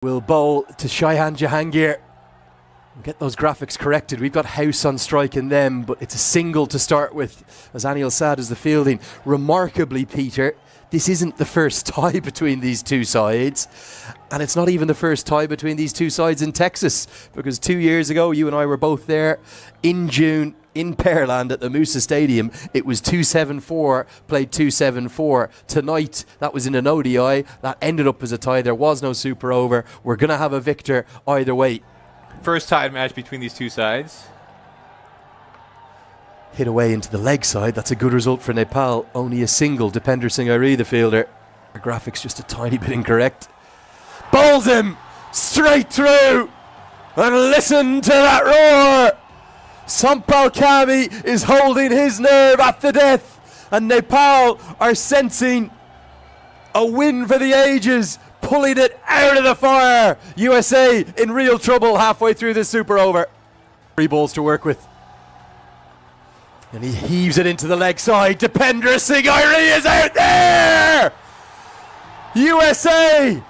Will bowl to Shaihan Jahangir. Get those graphics corrected. We've got House on strike in them, but it's a single to start with, as Anil Sad is the fielding. Remarkably, Peter, this isn't the first tie between these two sides, and it's not even the first tie between these two sides in Texas, because 2 years ago, you and I were both there in June in Pearland at the Moosa Stadium. It was 2-7-4, played 2-7-4. Tonight, that was in an ODI. That ended up as a tie. There was no super over. We're going to have a victor either way. First tied match between these two sides. Hit away into the leg side. That's a good result for Nepal. Only a single. Dipender Singh Airi, the fielder. The graphics just a tiny bit incorrect. Bowls him straight through. And listen to that roar. Sampal Kami is holding his nerve at the death. And Nepal are sensing a win for the ages. Pulling it out of the fire. USA in real trouble halfway through this super over. 3 balls to work with. And he heaves it into the leg side. Dipender Singh Airi is out there! USA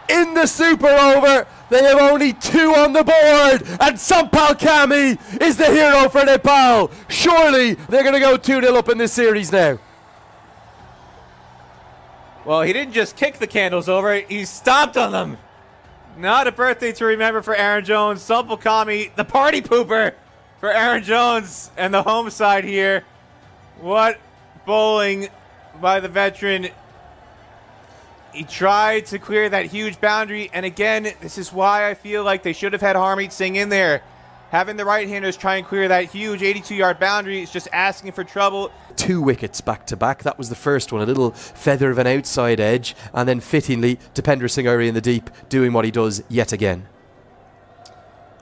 in the super over. They have only 2 on the board. And Sampal Kami is the hero for Nepal. Surely they're going to go 2-0 up in this series now. Well, he didn't just kick the candles over, he stomped on them. Not a birthday to remember for Aaron Jones. Sampal Kami, the party pooper for Aaron Jones and the home side here. What bowling by the veteran. He tried to clear that huge boundary, and again, this is why I feel like they should have had Harmeet Singh in there. Having the right-handers try and clear that huge 82-yard boundary is just asking for trouble. 2 wickets back-to-back. That was the first one, a little feather of an outside edge, and then fittingly, Dipender Singh Airi in the deep, doing what he does yet again.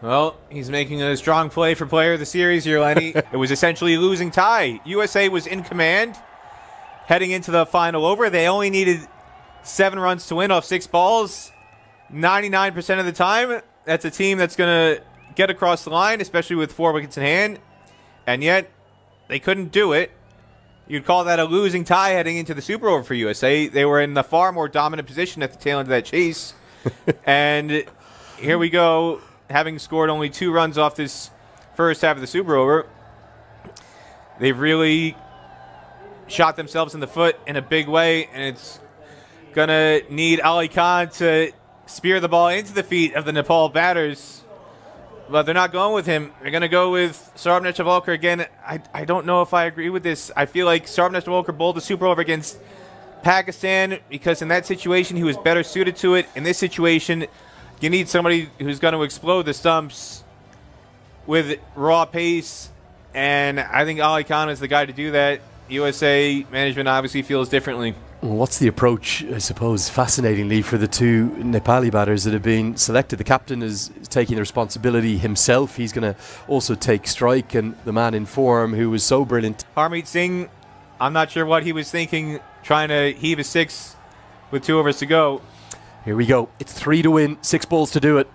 Well, he's making a strong play for player of the series here, Lenny. It was essentially a losing tie. USA was in command heading into the final over. They only needed 7 runs to win off 6 balls. 99% of the time, that's a team that's going to get across the line, especially with 4 wickets in hand. And yet, they couldn't do it. You'd call that a losing tie heading into the super over for USA. They were in the far more dominant position at the tail end of that chase. And here we go, having scored only 2 runs off this first half of the super over. They've really shot themselves in the foot in a big way, and it's going to need Ali Khan to spear the ball into the feet of the Nepal batters. But they're not going with him. They're going to go with Saurabh Netravalkar again. I don't know if I agree with this. I feel like Saurabh Netravalkar bowled the super over against Pakistan because in that situation he was better suited to it. In this situation, you need somebody who's going to explode the stumps with raw pace, and I think Ali Khan is the guy to do that. USA management obviously feels differently. Well, what's the approach, I suppose, fascinatingly, for the 2 Nepali batters that have been selected? The captain is taking the responsibility himself. He's going to also take strike, and the man in form who was so brilliant. Harmeet Singh, I'm not sure what he was thinking, trying to heave a 6 with 2 overs to go. Here we go. It's 3 to win, 6 balls to do it.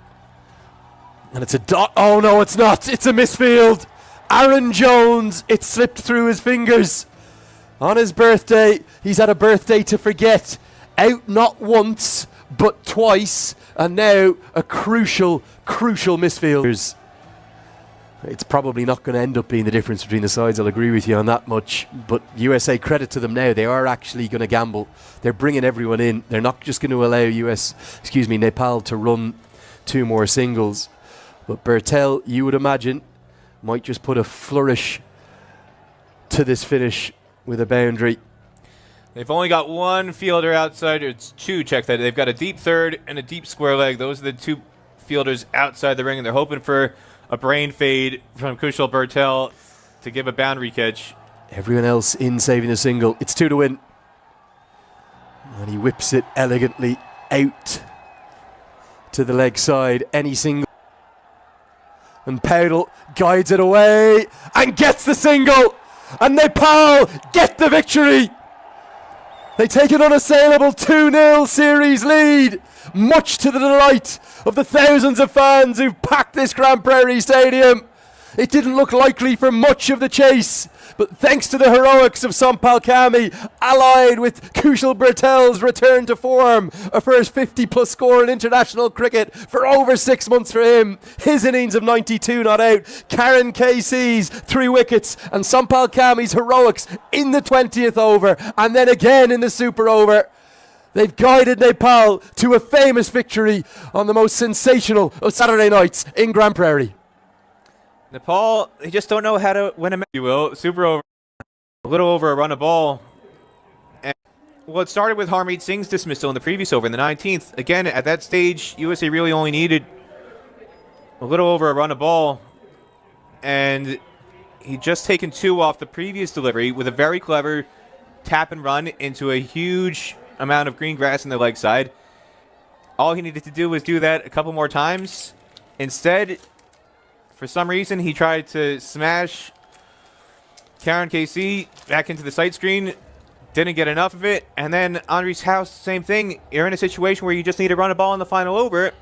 And it's a dot. Oh, no, it's not. It's a misfield. Aaron Jones, it slipped through his fingers. On his birthday, he's had a birthday to forget. Out not once, but twice. And now a crucial misfield. It's probably not going to end up being the difference between the sides. I'll agree with you on that much. But USA, credit to them now. They are actually going to gamble. They're bringing everyone in. They're not just going to allow Nepal to run 2 more singles. But Bertel, you would imagine, might just put a flourish to this finish with a boundary. They've only got 1 fielder outside. It's 2, check that. They've got a deep third and a deep square leg. Those are the 2 fielders outside the ring, and they're hoping for a brain fade from Kushal Bertel to give a boundary catch. Everyone else in saving the single. It's 2 to win. And he whips it elegantly out to the leg side. Any single. And Powdell guides it away and gets the single. And Nepal get the victory. They take an unassailable 2-0 series lead, much to the delight of the thousands of fans who've packed this Grand Prairie Stadium. It didn't look likely for much of the chase, but thanks to the heroics of Sampal Kami, allied with Kushal Bertel's return to form, a first 50-plus score in international cricket for over 6 months for him, his innings of 92 not out, Karen KC's 3 wickets, and Sampal Kami's heroics in the 20th over, and then again in the super over. They've guided Nepal to a famous victory on the most sensational of Saturday nights in Grand Prairie. Nepal, they just don't know how to win a match. You will. Super over. A little over a run of ball. And, well, it started with Harmeet Singh's dismissal in the previous over in the 19th. Again, at that stage, USA really only needed a little over a run of ball. And he'd just taken 2 off the previous delivery with a very clever tap and run into a huge amount of green grass in the leg side. All he needed to do was do that a couple more times. Instead, for some reason, he tried to smash Karen KC back into the sight screen. Didn't get enough of it. And then Andres House, same thing. You're in a situation where you just need to run a ball in the final over.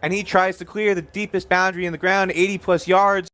And he tries to clear the deepest boundary in the ground, 80-plus yards.